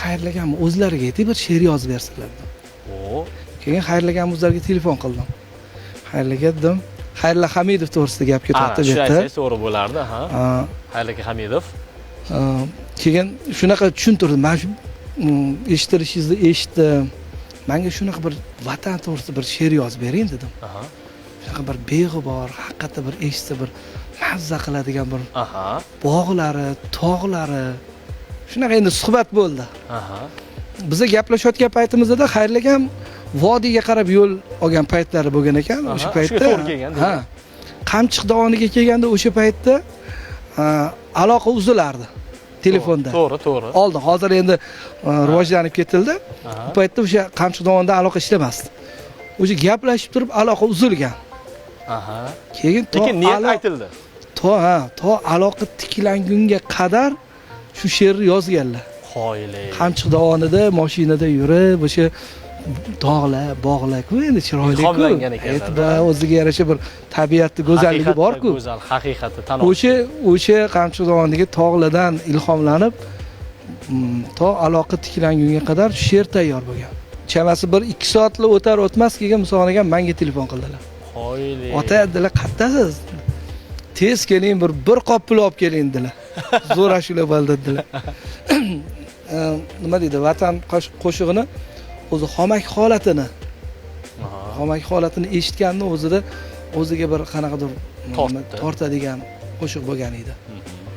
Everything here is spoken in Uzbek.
Xayrli akam o'zlariga aytib bir she'r yozib bersalar. O. Keyin Xayrli akam o'zlariga telefon qildim. Xayrli aka dedim, Xayrli Hamidov to'g'risida gap ketyapti Shu debdi. aytsangiz to'g'ri bo'lardi, ha. Xayrli Hamidov. Keyin shunaqa tushuntirdim. Men shu eshitirishingizni eshitdim. Menga shunaqa bir vatan to'g'risida bir she'r yozib bering dedim. Shunaqa bir beg'ubor, haqiqatda bir eshitsa bir mazza qiladigan bir bog'lari, tog'lari. Shunaqa endi suhbat bo'ldi. Biza gaplashayotgan paytimizda Xayrli akam vodiyga qarab yo'l olgan paytlari bo'lgan ekan. O'sha paytda ha. Qamchiq dovoniga kelganda o'sha paytda aloqa uzilardi telefonda. To'g'ri. Oldin, hozir endi rivojlanib ketildi. Bu paytda o'sha Qamchiq dovonida aloqa ishlamasdi. O'sha gaplashib turib aloqa uzilgan. Keyin niyat aytildi. To aloqa tiklangunga qadar shu she'rni yozganlar. Qoyili. Qamchiq dovonida mashinada yurib, o'sha dog'lar, bog'lar-ku endi chiroyli-ku. Ilhomlangan ekanlar. O'ziga yarasha bir tabiatning go'zalligi bor-ku. Go'zal, haqiqati tan olish. O'sha Qamchiq dovonidagi tog'lardan ilhomlanib, to aloqa tiklangunga qadar she'r tayyor bo'lgan. Chamasi bir 2 soatli o'tar o'tmas keyin Musonaga menga telefon qildilar. Qoyili. Ota dedilar, "Qattasiz? Tez keling, bir qop pul olib keling" dedilar. Zo'r ashula bo'ldi dedilar. Nima deydi? Vatan qo'shig'ini o'zi xomak holatini eshitganning o'zida o'ziga bir qanaqadir tortadigan qo'shiq bo'lgan edi.